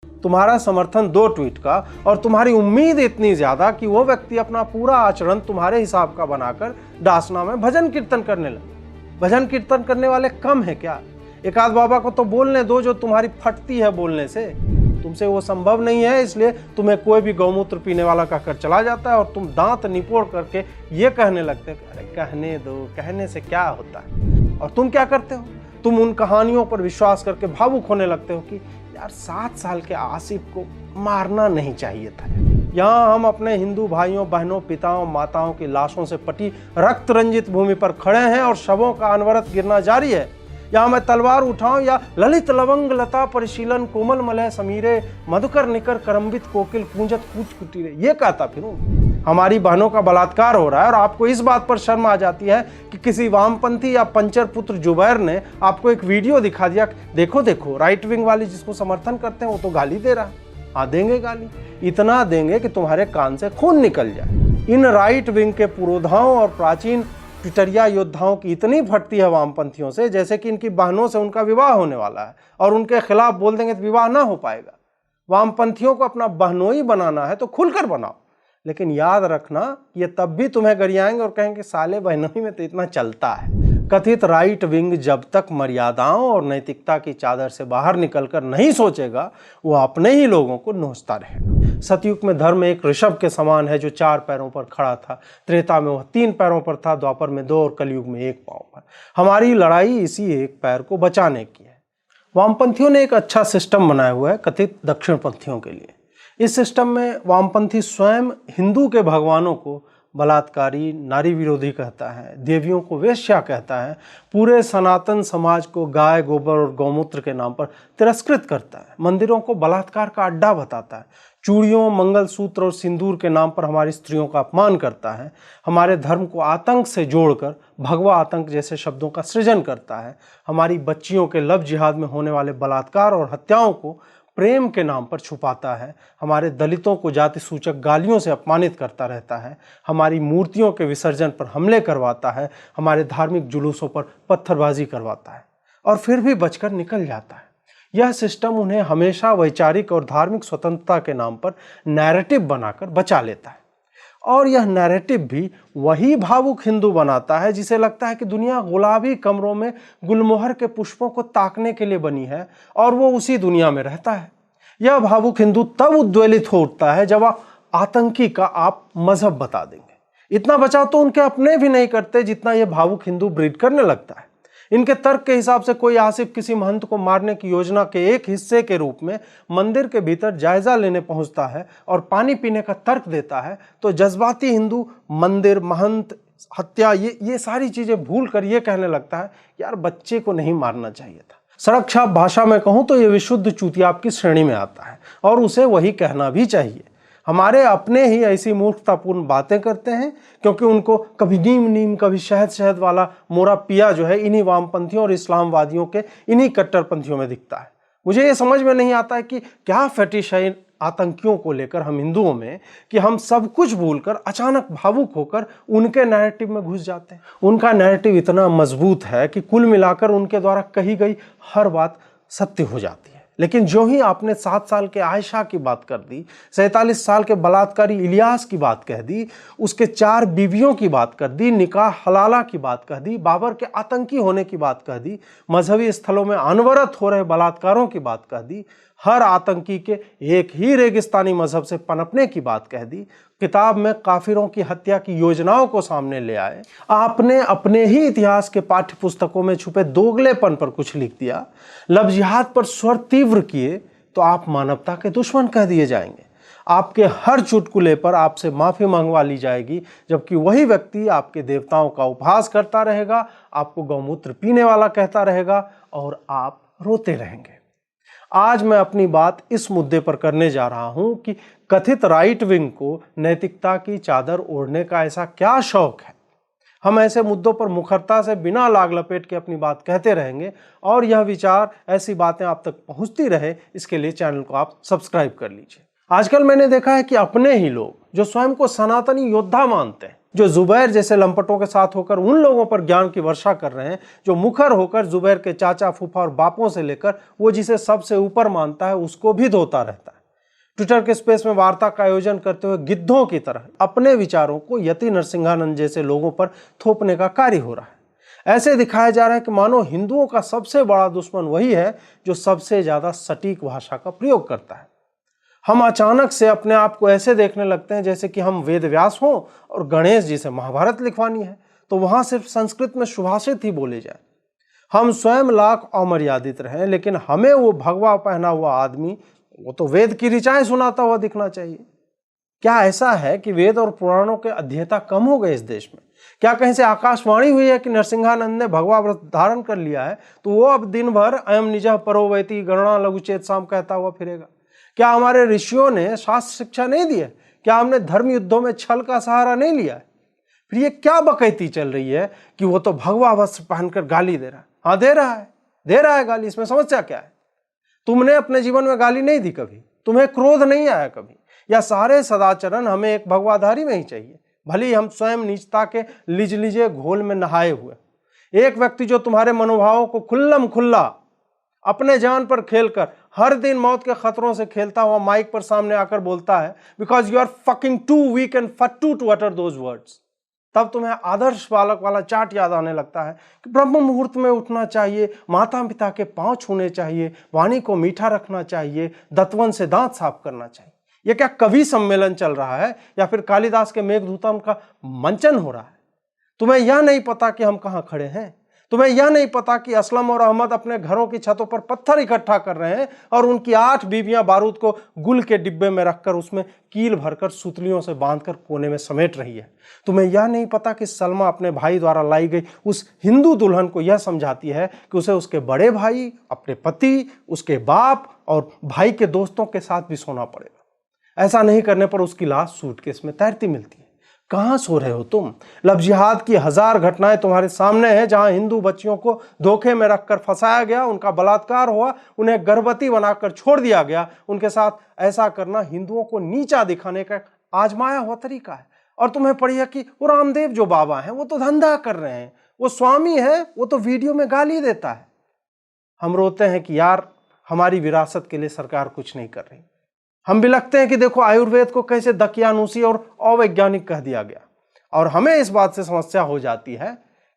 तुम्हारा समर्थन 2 ट्वीट का और तुम्हारी उम्मीद इतनी ज्यादा कि वो व्यक्ति अपना पूरा आचरण तुम्हारे हिसाब का बनाकर डासना में भजन कीर्तन करने लगे। भजन कीर्तन करने वाले कम है क्या? एक आध बाबा को तो बोलने दो जो तुम्हारी फटती है बोलने से। तुमसे वो संभव नहीं है, इसलिए तुम्हें कोई भी गौमूत्र पीने वाला कहकर चला जाता है और तुम दांत निपोड़ करके ये कहने लगते हो, अरे कहने दो, कहने से क्या होता है। और तुम क्या करते हो? तुम उन कहानियों पर विश्वास करके भावुक होने लगते हो कि यार 7 साल के आसिफ को मारना नहीं चाहिए था। यहाँ हम अपने हिंदू भाइयों बहनों पिताओं माताओं की लाशों से पटी रक्त रंजित भूमि पर खड़े हैं और शवों का अनवरत गिरना जारी है। यहाँ मैं तलवार उठाऊं या ललित लवंग लता परिशीलन कोमल मलय समीरे मधुकर निकर करम्बित कोकिल पूंजत कूच कुटीरे ये कहता फिरूं। हमारी बहनों का बलात्कार हो रहा है और आपको इस बात पर शर्म आ जाती है कि किसी वामपंथी या पंचर पुत्र जुबैर ने आपको एक वीडियो दिखा दिया, देखो देखो राइट विंग वाली जिसको समर्थन करते हैं वो तो गाली दे रहा है। हाँ देंगे गाली, इतना देंगे कि तुम्हारे कान से खून निकल जाए। इन राइट विंग के पुरोधाओं और प्राचीन पिटरिया योद्धाओं की इतनी फटती है वामपंथियों से जैसे कि इनकी बहनों से उनका विवाह होने वाला है और उनके खिलाफ बोल देंगे तो विवाह ना हो पाएगा। वामपंथियों को अपना बहनोई बनाना है तो खुलकर बनाओ, लेकिन याद रखना ये तब भी तुम्हें गरियाएंगे और कहेंगे साले बहनोई में तो इतना चलता है। कथित राइट विंग जब तक मर्यादाओं और नैतिकता की चादर से बाहर निकलकर नहीं सोचेगा वो अपने ही लोगों को नोचता रहेगा। सतयुग में धर्म एक ऋषभ के समान है जो 4 पैरों पर खड़ा था, त्रेता में वह 3 पैरों पर था, द्वापर में 2 और कलयुग में 1 पांव पर। हमारी लड़ाई इसी एक पैर को बचाने की है। वामपंथियों ने एक अच्छा सिस्टम बनाया हुआ है कथित दक्षिणपंथियों के लिए। इस सिस्टम में वामपंथी स्वयं हिंदू के भगवानों को बलात्कारी नारी विरोधी कहता है, देवियों को वेश्या कहता है, पूरे सनातन समाज को गाय गोबर और गौमूत्र के नाम पर तिरस्कृत करता है, मंदिरों को बलात्कार का अड्डा बताता है, चूड़ियों मंगलसूत्र और सिंदूर के नाम पर हमारी स्त्रियों का अपमान करता है, हमारे धर्म को आतंक से जोड़कर भगवा आतंक जैसे शब्दों का सृजन करता है, हमारी बच्चियों के लव जिहाद में होने वाले बलात्कार और हत्याओं को प्रेम के नाम पर छुपाता है, हमारे दलितों को जाति सूचक गालियों से अपमानित करता रहता है, हमारी मूर्तियों के विसर्जन पर हमले करवाता है, हमारे धार्मिक जुलूसों पर पत्थरबाजी करवाता है और फिर भी बचकर निकल जाता है। यह सिस्टम उन्हें हमेशा वैचारिक और धार्मिक स्वतंत्रता के नाम पर नैरेटिव बनाकर बचा लेता है और यह नैरेटिव भी वही भावुक हिंदू बनाता है जिसे लगता है कि दुनिया गुलाबी कमरों में गुलमोहर के पुष्पों को ताकने के लिए बनी है और वो उसी दुनिया में रहता है। यह भावुक हिंदू तब उद्वेलित हो उठता है जब आप आतंकी का आप मजहब बता देंगे। इतना बचाव तो उनके अपने भी नहीं करते जितना यह भावुक हिंदू ब्रीड करने लगता है। इनके तर्क के हिसाब से कोई आसिफ किसी महंत को मारने की योजना के एक हिस्से के रूप में मंदिर के भीतर जायजा लेने पहुंचता है और पानी पीने का तर्क देता है तो जज्बाती हिंदू मंदिर महंत हत्या ये सारी चीजें भूल कर ये कहने लगता है यार बच्चे को नहीं मारना चाहिए था। सड़क छाप भाषा में कहूं तो ये विशुद्ध चूतियाप की श्रेणी में आता है और उसे वही कहना भी चाहिए। हमारे अपने ही ऐसी मूर्खतापूर्ण बातें करते हैं क्योंकि उनको कभी नीम नीम कभी शहद शहद वाला मोरा पिया जो है इन्हीं वामपंथियों और इस्लामवादियों के इन्हीं कट्टरपंथियों में दिखता है। मुझे ये समझ में नहीं आता है कि क्या फेटिश है इन आतंकियों को लेकर हम हिंदुओं में कि हम सब कुछ भूलकर अचानक भावुक होकर उनके नैरेटिव में घुस जाते हैं। उनका नैरेटिव इतना मजबूत है कि कुल मिलाकर उनके द्वारा कही गई हर बात सत्य हो जाती है। लेकिन जो ही आपने 7 साल के आयशा की बात कर दी, 47 साल के बलात्कारी इलियास की बात कह दी, उसके 4 बीवियों की बात कर दी, निकाह हलाला की बात कह दी, बाबर के आतंकी होने की बात कह दी, मजहबी स्थलों में अनवरत हो रहे बलात्कारों की बात कह दी, हर आतंकी के एक ही रेगिस्तानी मजहब से पनपने की बात कह दी, किताब में काफिरों की हत्या की योजनाओं को सामने ले आए, आपने अपने ही इतिहास के पाठ्य पुस्तकों में छुपे दोगलेपन पर कुछ लिख दिया, लव जिहाद पर स्वर तीव्र किए तो आप मानवता के दुश्मन कह दिए जाएंगे। आपके हर चुटकुले पर आपसे माफी मंगवा ली जाएगी जबकि वही व्यक्ति आपके देवताओं का उपहास करता रहेगा, आपको गौमूत्र पीने वाला कहता रहेगा और आप रोते रहेंगे। आज मैं अपनी बात इस मुद्दे पर करने जा रहा हूं कि कथित राइट विंग को नैतिकता की चादर ओढ़ने का ऐसा क्या शौक है। हम ऐसे मुद्दों पर मुखरता से बिना लाग लपेट के अपनी बात कहते रहेंगे और यह विचार ऐसी बातें आप तक पहुंचती रहे इसके लिए चैनल को आप सब्सक्राइब कर लीजिए। आजकल मैंने देखा है कि अपने ही लोग जो स्वयं को सनातनी योद्धा मानते हैं जो जुबैर जैसे लंपटों के साथ होकर उन लोगों पर ज्ञान की वर्षा कर रहे हैं जो मुखर होकर जुबैर के चाचा, फूफा और बापों से लेकर वो जिसे सबसे ऊपर मानता है उसको भी धोता रहता है। ट्विटर के स्पेस में वार्ता का आयोजन करते हुए गिद्धों की तरह अपने विचारों को यति नरसिंहानंद जैसे लोगों पर थोपने का कार्य हो रहा है। ऐसे दिखाया जा रहा है कि मानो हिंदुओं का सबसे बड़ा दुश्मन वही है जो सबसे ज्यादा सटीक भाषा का प्रयोग करता है। हम अचानक से अपने आप को ऐसे देखने लगते हैं जैसे कि हम वेद व्यास हों और गणेश जी से महाभारत लिखवानी है तो वहां सिर्फ संस्कृत में सुभाषित ही बोले जाए। हम स्वयं लाख अमर्यादित रहें लेकिन हमें वो भगवा पहना हुआ आदमी वो तो वेद की ऋचाएं सुनाता हुआ दिखना चाहिए। क्या ऐसा है कि वेद और पुराणों के अध्येता कम हो गए इस देश में? क्या कहीं से आकाशवाणी हुई है कि नरसिंहानंद ने भगवा व्रत धारण कर लिया है तो वो अब दिन भर अयम निजः परोवैति गणना लघुचेत साम कहता हुआ फिरेगा? क्या हमारे ऋषियों ने शास्त्र शिक्षा नहीं दी है? क्या हमने धर्म युद्धों में छल का सहारा नहीं लिया है? फिर ये क्या बकैती चल रही है कि वो तो भगवा वस्त्र पहनकर गाली दे रहा है? हाँ, दे रहा है गाली, इसमें समस्या क्या है? तुमने अपने जीवन में गाली नहीं दी कभी? तुम्हें क्रोध नहीं आया कभी? या सारे सदाचरण हमें एक भगवाधारी में ही चाहिए? भले हम स्वयं नीचता के लिजलिजे घोल में नहाए हुए। एक व्यक्ति जो तुम्हारे मनोभावों को खुल्लम खुल्ला अपने जान पर खेलकर हर दिन मौत के खतरों से खेलता हुआ माइक पर सामने आकर बोलता है because you are fucking too weak and फट्टू टू अटर दोज वर्ड्स, तब तुम्हें आदर्श बालक वाला चार्ट याद आने लगता है कि ब्रह्म मुहूर्त में उठना चाहिए, माता पिता के पांव छूने चाहिए, वाणी को मीठा रखना चाहिए, दतवन से दांत साफ करना चाहिए। यह क्या कवि सम्मेलन चल रहा है या फिर कालिदास के मेघदूतम का मंचन हो रहा है? तुम्हें यह नहीं पता कि हम कहां खड़े हैं? तुम्हें यह नहीं पता कि असलम और अहमद अपने घरों की छतों पर पत्थर इकट्ठा कर रहे हैं और उनकी 8 बीवियां बारूद को गुल के डिब्बे में रखकर उसमें कील भरकर सुतलियों से बांधकर कोने में समेट रही है? तुम्हें यह नहीं पता कि सलमा अपने भाई द्वारा लाई गई उस हिंदू दुल्हन को यह समझाती है कि उसे उसके बड़े भाई, अपने पति, उसके बाप और भाई के दोस्तों के साथ भी सोना पड़ेगा। ऐसा नहीं करने पर उसकी लाश सूटकेस में तैरती मिलती है। कहां सो रहे हो तुम? लव जिहाद की 1000 घटनाएं तुम्हारे सामने हैं जहां हिंदू बच्चियों को धोखे में रखकर फंसाया गया, उनका बलात्कार हुआ, उन्हें गर्भवती बनाकर छोड़ दिया गया। उनके साथ ऐसा करना हिंदुओं को नीचा दिखाने का आजमाया हुआ तरीका है। और तुम्हें पड़ी है कि वो रामदेव जो बाबा हैं वो तो धंधा कर रहे हैं, वो स्वामी है, वो तो वीडियो में गाली देता है। हम रोते हैं कि यार हमारी विरासत के लिए सरकार कुछ नहीं कर रही। हम भी लगते हैं कि देखो आयुर्वेद को कैसे दकियानुसी और अवैज्ञानिक कह दिया गया। और हमें इस बात से समस्या हो जाती है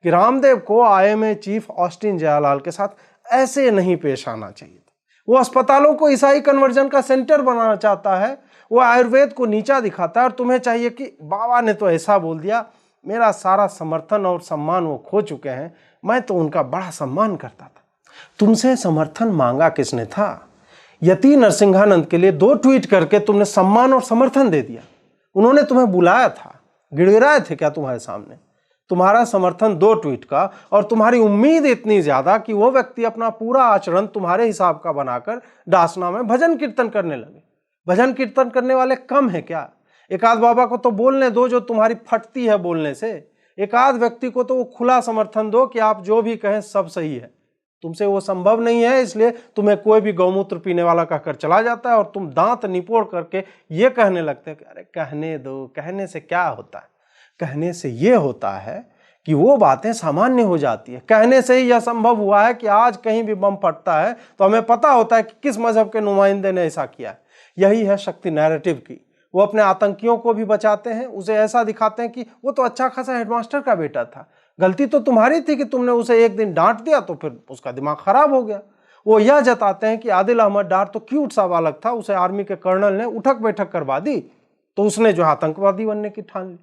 कि रामदेव को आईएमए चीफ ऑस्टिन जयलाल के साथ ऐसे नहीं पेश आना चाहिए था। वो अस्पतालों को ईसाई कन्वर्जन का सेंटर बनाना चाहता है, वो आयुर्वेद को नीचा दिखाता है और तुम्हें चाहिए कि बाबा ने तो ऐसा बोल दिया, मेरा सारा समर्थन और सम्मान वो खो चुके हैं, मैं तो उनका बड़ा सम्मान करता था। तुमसे समर्थन मांगा किसने था? यति नरसिंहानंद के लिए 2 ट्वीट करके तुमने सम्मान और समर्थन दे दिया। उन्होंने तुम्हें बुलाया था, गिड़गिड़ाए थे क्या तुम्हारे सामने? तुम्हारा समर्थन 2 ट्वीट का और तुम्हारी उम्मीद इतनी ज्यादा कि वो व्यक्ति अपना पूरा आचरण तुम्हारे हिसाब का बनाकर डासना में भजन कीर्तन करने लगे। भजन कीर्तन करने वाले कम है क्या? एक आध बाबा को तो बोलने दो जो तुम्हारी फटती है बोलने से। एक आध व्यक्ति को तो वो खुला समर्थन दो कि आप जो भी कहें सब सही है। तुमसे वो संभव नहीं है, इसलिए तुम्हें कोई भी गौमूत्र पीने वाला कहकर चला जाता है और तुम दांत निपोड़ करके ये कहने लगते हैं कि अरे कहने दो, कहने से क्या होता है? कहने से ये होता है कि वो बातें सामान्य हो जाती है। कहने से ही यह संभव हुआ है कि आज कहीं भी बम फटता है तो हमें पता होता है कि किस मजहब के नुमाइंदे ने ऐसा किया है। यही है शक्ति नैरेटिव की। वो अपने आतंकियों को भी बचाते हैं, उसे ऐसा दिखाते हैं कि वो तो अच्छा खासा हेडमास्टर का बेटा था, गलती तो तुम्हारी थी कि तुमने उसे एक दिन डांट दिया तो फिर उसका दिमाग खराब हो गया। वो यह जताते हैं कि आदिल अहमद डार तो क्यूट सा बालक था, उसे आर्मी के कर्नल ने उठक बैठक करवा दी तो उसने जो आतंकवादी बनने की ठान ली।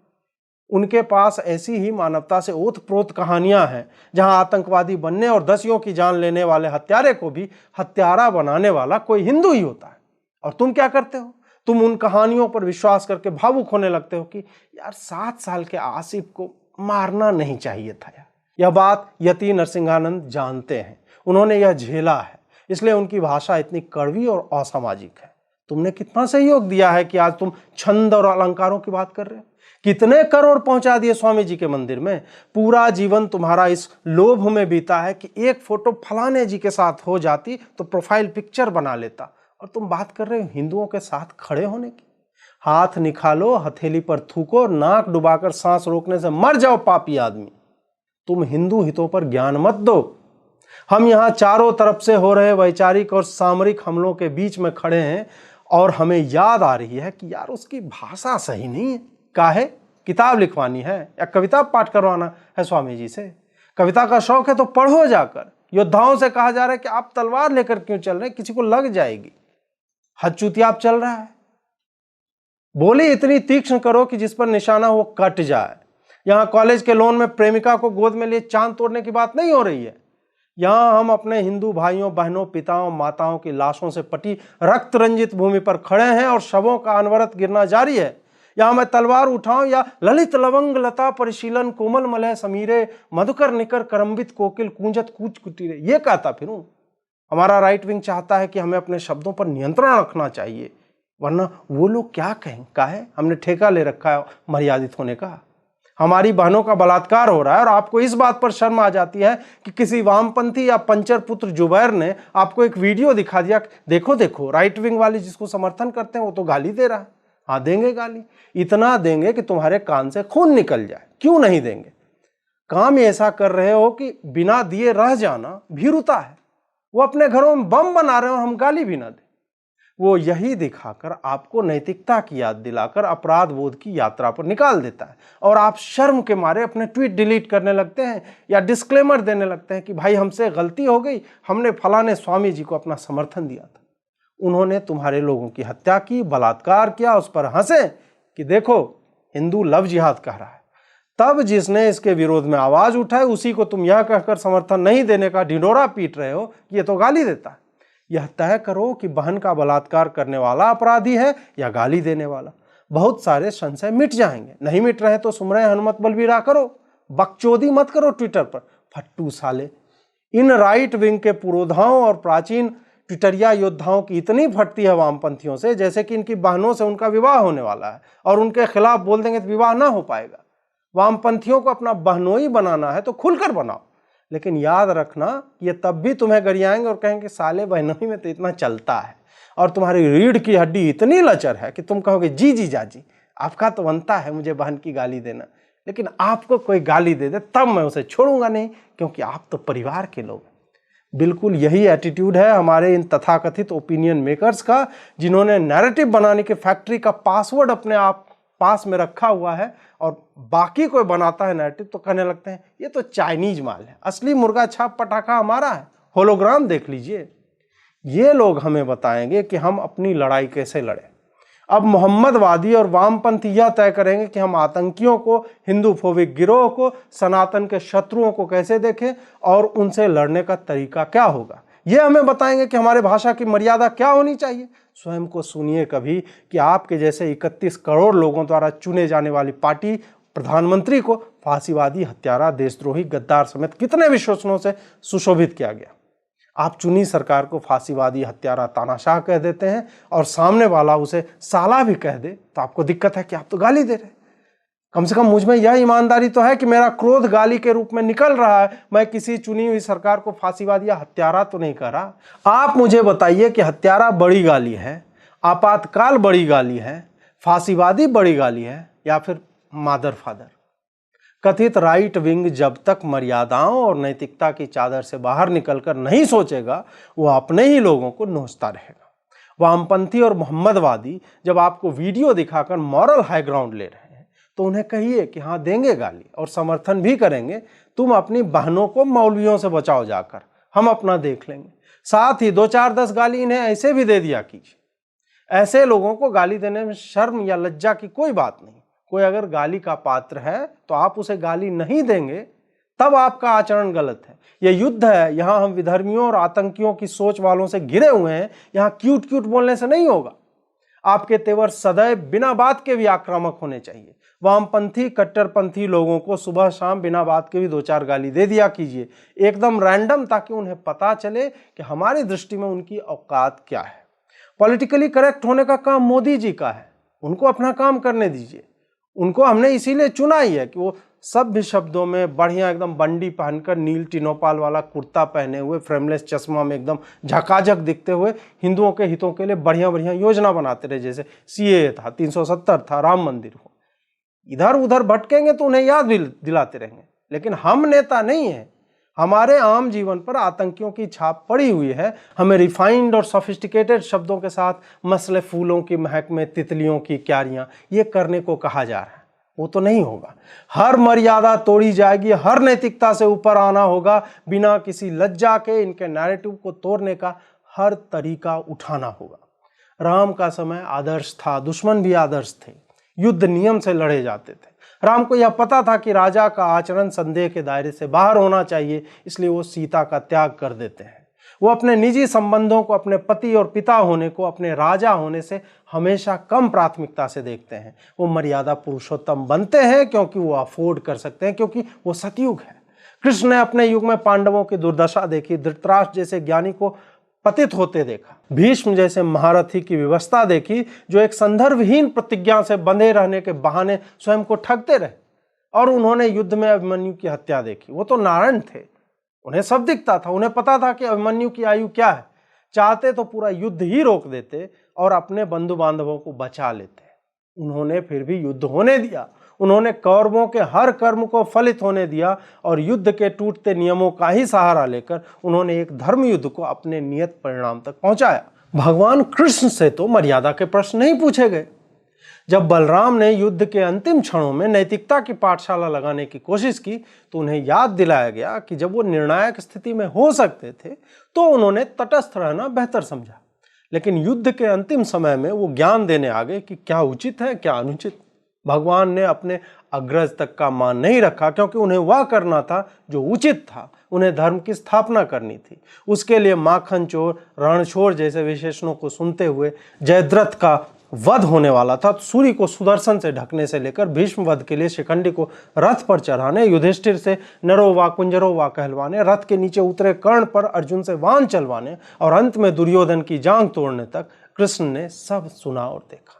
उनके पास ऐसी ही मानवता से ओत प्रोत कहानियां हैं जहां आतंकवादी बनने और दसियों की जान लेने वाले हत्यारे को भी हत्यारा बनाने वाला कोई हिंदू ही होता है। और तुम क्या करते हो? तुम उन कहानियों पर विश्वास करके भावुक होने लगते हो कि यार 7 साल के आसिफ को मारना नहीं चाहिए था। यह बात यति नरसिंहानंद जानते हैं, उन्होंने यह झेला है, इसलिए उनकी भाषा इतनी कड़वी और असामाजिक है। तुमने कितना सहयोग दिया है कि आज तुम छंद और अलंकारों की बात कर रहे हो। कितने करोड़ पहुंचा दिए स्वामी जी के मंदिर में। पूरा जीवन तुम्हारा इस लोभ में बीता है कि एक फोटो फलाने जी के साथ हो जाती तो प्रोफाइल पिक्चर बना लेता, और तुम बात कर रहे हो हिंदुओं के साथ खड़े होने की। हाथ निकालो, हथेली पर थूको, नाक डुबाकर सांस रोकने से मर जाओ पापी आदमी। तुम हिंदू हितों पर ज्ञान मत दो। हम यहाँ चारों तरफ से हो रहे वैचारिक और सामरिक हमलों के बीच में खड़े हैं और हमें याद आ रही है कि यार उसकी भाषा सही नहीं है। काहे? किताब लिखवानी है या कविता पाठ करवाना है स्वामी जी से? कविता का शौक है तो पढ़ो जाकर। योद्धाओं से कहा जा रहा है कि आप तलवार लेकर क्यों चल रहे हैं, किसी को लग जाएगी। हद चूतियाप चल रहा है। बोली इतनी तीक्ष्ण करो कि जिस पर निशाना वो कट जाए। यहां कॉलेज के लोन में प्रेमिका को गोद में लिए चांद तोड़ने की बात नहीं हो रही है। यहां हम अपने हिंदू भाइयों बहनों पिताओं माताओं की लाशों से पटी रक्त रंजित भूमि पर खड़े हैं और शवों का अनवरत गिरना जारी है। यहां मैं तलवार उठाऊं या ललित लवंग लता परिशीलन कोमल मलय समीरे मधुकर निकर करम्बित कोकिल कूंजत कूच कुटीरे ये कहता फिरूं? हमारा राइट विंग चाहता है कि हमें अपने शब्दों पर नियंत्रण रखना चाहिए, वरना वो लोग क्या कहें। काहे? हमने ठेका ले रखा है मर्यादित होने का। हमारी बहनों का बलात्कार हो रहा है और आपको इस बात पर शर्म आ जाती है कि किसी वामपंथी या पंचर पुत्र जुबैर ने आपको एक वीडियो दिखा दिया, देखो देखो राइट विंग वाले जिसको समर्थन करते हैं वो तो गाली दे रहा है। हाँ देंगे गाली, इतना देंगे कि तुम्हारे कान से खून निकल जाए। क्यों नहीं देंगे? काम ऐसा कर रहे हो कि बिना दिए रह जाना भीरुता है। वो अपने घरों में बम बना रहे हो और हम गाली भी ना दें। वो यही दिखाकर आपको नैतिकता की याद दिलाकर अपराध बोध की यात्रा पर निकाल देता है और आप शर्म के मारे अपने ट्वीट डिलीट करने लगते हैं या डिस्क्लेमर देने लगते हैं कि भाई हमसे गलती हो गई, हमने फलाने स्वामी जी को अपना समर्थन दिया था, उन्होंने तुम्हारे लोगों की हत्या की, बलात्कार किया, उस पर हंसे कि देखो हिंदू लव जिहाद कह रहा है। तब जिसने इसके विरोध में आवाज उठाई उसी को तुम यह कहकर समर्थन नहीं देने का ढिंढोरा पीट रहे हो कि ये तो गाली देता है। यह तय करो कि बहन का बलात्कार करने वाला अपराधी है या गाली देने वाला। बहुत सारे संशय मिट जाएंगे। नहीं मिट रहे तो सुमरे हनुमत बलबीरा करो, बकचोदी मत करो ट्विटर पर। फट्टू साले। इन राइट विंग के पुरोधाओं और प्राचीन ट्विटरिया योद्धाओं की इतनी फटती है वामपंथियों से जैसे कि इनकी बहनों से उनका विवाह होने वाला है और उनके खिलाफ बोल देंगे तो विवाह ना हो पाएगा। वामपंथियों को अपना बहनोई बनाना है तो खुलकर बनाओ, लेकिन याद रखना ये तब भी तुम्हें गरियाएंगे और कहेंगे साले बहनोई में तो इतना चलता है और तुम्हारी रीढ़ की हड्डी इतनी लचर है कि तुम कहोगे जी जी जाजी आपका तो बनता है मुझे बहन की गाली देना, लेकिन आपको कोई गाली दे दे तब मैं उसे छोड़ूंगा नहीं, क्योंकि आप तो परिवार के लोग। बिल्कुल यही एटीट्यूड है हमारे इन तथाकथित ओपिनियन मेकर्स का, जिन्होंने नैरेटिव बनाने की फैक्ट्री का पासवर्ड अपने आप पास में रखा हुआ है और बाकी कोई बनाता है नैरेटिव तो कहने लगते हैं ये तो चाइनीज माल है, असली मुर्गा छाप पटाखा हमारा है, होलोग्राम देख लीजिए। ये लोग हमें बताएंगे कि हम अपनी लड़ाई कैसे लड़ें। अब मोहम्मदवादी और वामपंथी यह तय करेंगे कि हम आतंकियों को, हिंदू फोबिक गिरोह को, सनातन के शत्रुओं को कैसे देखें और उनसे लड़ने का तरीका क्या होगा। ये हमें बताएंगे कि हमारे भाषा की मर्यादा क्या होनी चाहिए। स्वयं को सुनिए कभी कि आपके जैसे 31 करोड़ लोगों द्वारा चुने जाने वाली पार्टी प्रधानमंत्री को फांसीवादी, हत्यारा, देशद्रोही, गद्दार समेत कितने विशेषणों से सुशोभित किया गया। आप चुनी सरकार को फांसीवादी, हत्यारा, तानाशाह कह देते हैं और सामने वाला उसे साला भी कह दे तो आपको दिक्कत है कि आप तो गाली दे रहे। कम से कम मुझ में यह ईमानदारी तो है कि मेरा क्रोध गाली के रूप में निकल रहा है। मैं किसी चुनी हुई सरकार को फांसीवादी या हत्यारा तो नहीं कर रहा। आप मुझे बताइए कि हत्यारा बड़ी गाली है, आपातकाल बड़ी गाली है, फांसीवादी बड़ी गाली है या फिर मादर फादर। कथित राइट विंग जब तक मर्यादाओं और नैतिकता की चादर से बाहर निकलकर नहीं सोचेगा वो अपने ही लोगों को नोचता रहेगा। वामपंथी और मोहम्मदवादी जब आपको वीडियो दिखाकर मॉरल हाई ग्राउंड ले रहे हैं तो उन्हें कहिए कि हाँ देंगे गाली और समर्थन भी करेंगे, तुम अपनी बहनों को मौलवियों से बचाओ जाकर, हम अपना देख लेंगे। साथ ही 2 4 10 गाली इन्हें ऐसे भी दे दिया कीजिए। ऐसे लोगों को गाली देने में शर्म या लज्जा की कोई बात नहीं। कोई अगर गाली का पात्र है तो आप उसे गाली नहीं देंगे तब आपका आचरण गलत है। यह युद्ध है, यहां हम विधर्मियों और आतंकियों की सोच वालों से घिरे हुए हैं। यहां क्यूट क्यूट बोलने से नहीं होगा। आपके तेवर सदैव बिना बात के भी आक्रामक होने चाहिए। वामपंथी कट्टरपंथी लोगों को सुबह शाम बिना बात के भी 2 4 गाली दे दिया कीजिए, एकदम रैंडम, ताकि उन्हें पता चले कि हमारी दृष्टि में उनकी औकात क्या है। पॉलिटिकली करेक्ट होने का काम मोदी जी का है, उनको अपना काम करने दीजिए। उनको हमने इसीलिए चुना ही है कि वो सभ्य शब्दों में बढ़िया एकदम बंडी पहनकर नील टिनोपाल वाला कुर्ता पहने हुए, फ्रेमलेस चश्मा में एकदम झकाझक दिखते हुए हिंदुओं के हितों के लिए बढ़िया बढ़िया योजना बनाते रहे। जैसे सीएए था, 370 था, राम मंदिर हो। इधर उधर भटकेंगे तो उन्हें याद भी दिलाते रहेंगे। लेकिन हम नेता नहीं हैं, हमारे आम जीवन पर आतंकियों की छाप पड़ी हुई है। हमें रिफाइंड और सोफिस्टिकेटेड शब्दों के साथ मसले फूलों की महक में तितलियों की क्यारियां ये करने को कहा जा रहा है, वो तो नहीं होगा। हर मर्यादा तोड़ी जाएगी, हर नैतिकता से ऊपर आना होगा, बिना किसी लज्जा के इनके नैरेटिव को तोड़ने का हर तरीका उठाना होगा। राम का समय आदर्श था, दुश्मन भी आदर्श थे, युद्ध नियम से लड़े जाते थे। राम को यह पता था कि राजा का आचरण संदेह के दायरे से बाहर होना चाहिए, इसलिए वो सीता का त्याग कर देते हैं। वो अपने निजी संबंधों को, अपने पति और पिता होने को अपने राजा होने से हमेशा कम प्राथमिकता से देखते हैं। वो मर्यादा पुरुषोत्तम बनते हैं क्योंकि वो अफोर्ड कर सकते हैं, क्योंकि वो सतयुग है। कृष्ण ने अपने युग में पांडवों की दुर्दशा देखी, धृतराष्ट्र जैसे ज्ञानी को पतित होते देखा, भीष्म जैसे महारथी की व्यवस्था देखी जो एक संदर्भहीन प्रतिज्ञा से बंधे रहने के बहाने स्वयं को ठगते रहे। और उन्होंने युद्ध में अभिमन्यु की हत्या देखी। वो तो नारायण थे, उन्हें सब दिखता था, उन्हें पता था कि अभिमन्यु की आयु क्या है। चाहते तो पूरा युद्ध ही रोक देते और अपने बंधु बांधवों को बचा लेते। उन्होंने फिर भी युद्ध होने दिया। उन्होंने कौरवों के हर कर्म को फलित होने दिया और युद्ध के टूटते नियमों का ही सहारा लेकर उन्होंने एक धर्म युद्ध को अपने नियत परिणाम तक पहुंचाया। भगवान कृष्ण से तो मर्यादा के प्रश्न नहीं पूछे गए। जब बलराम ने युद्ध के अंतिम क्षणों में नैतिकता की पाठशाला लगाने की कोशिश की तो उन्हें याद दिलाया गया कि जब वो निर्णायक स्थिति में हो सकते थे तो उन्होंने तटस्थ रहना बेहतर समझा। लेकिन युद्ध के अंतिम समय में वो ज्ञान देने आ गए कि क्या उचित है, क्या अनुचित। भगवान ने अपने अग्रज तक का मान नहीं रखा, क्योंकि उन्हें वह करना था जो उचित था। उन्हें धर्म की स्थापना करनी थी। उसके लिए माखन चोर, रणछोर जैसे विशेषणों को सुनते हुए जयद्रथ का वध होने वाला था। सूर्य को सुदर्शन से ढकने से लेकर भीष्म वध के लिए शिखंडी को रथ पर चढ़ाने, युधिष्ठिर से नरो वा कुंजरो वा कहलवाने, रथ के नीचे उतरे कर्ण पर अर्जुन से वाहन चलवाने और अंत में दुर्योधन की जांघ तोड़ने तक कृष्ण ने सब सुना और देखा।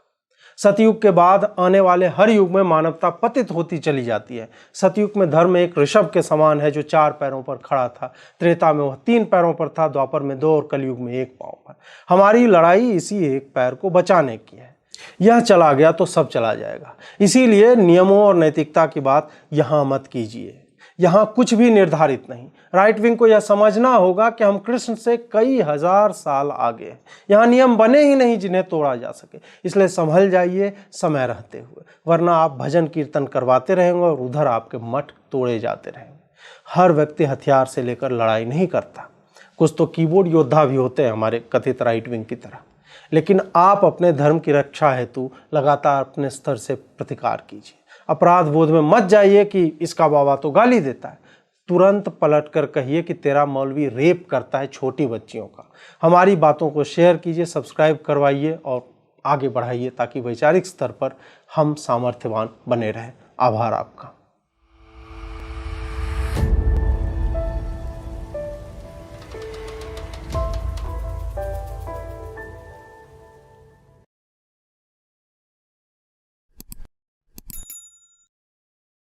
सतयुग के बाद आने वाले हर युग में मानवता पतित होती चली जाती है। सतयुग में धर्म एक ऋषभ के समान है जो 4 पैरों पर खड़ा था। त्रेता में वह 3 पैरों पर था, द्वापर में 2 और कलयुग में 1 पांव पर। हमारी लड़ाई इसी एक पैर को बचाने की है। यह चला गया तो सब चला जाएगा। इसीलिए नियमों और नैतिकता की बात यहाँ मत कीजिए। यहाँ कुछ भी निर्धारित नहीं। राइट विंग को यह समझना होगा कि हम कृष्ण से कई हजार साल आगे हैं। यहाँ नियम बने ही नहीं जिन्हें तोड़ा जा सके। इसलिए संभल जाइए समय रहते हुए, वरना आप भजन कीर्तन करवाते रहेंगे और उधर आपके मठ तोड़े जाते रहेंगे। हर व्यक्ति हथियार से लेकर लड़ाई नहीं करता। कुछ तो कीबोर्ड योद्धा भी होते हैं हमारे कथित राइट विंग की तरह। लेकिन आप अपने धर्म की रक्षा हेतु लगातार अपने स्तर से प्रतिकार कीजिए। अपराध बोध में मत जाइए कि इसका बाबा तो गाली देता है। तुरंत पलट कर कहिए कि तेरा मौलवी रेप करता है छोटी बच्चियों का। हमारी बातों को शेयर कीजिए, सब्सक्राइब करवाइए और आगे बढ़ाइए ताकि वैचारिक स्तर पर हम सामर्थ्यवान बने रहें। आभार आपका।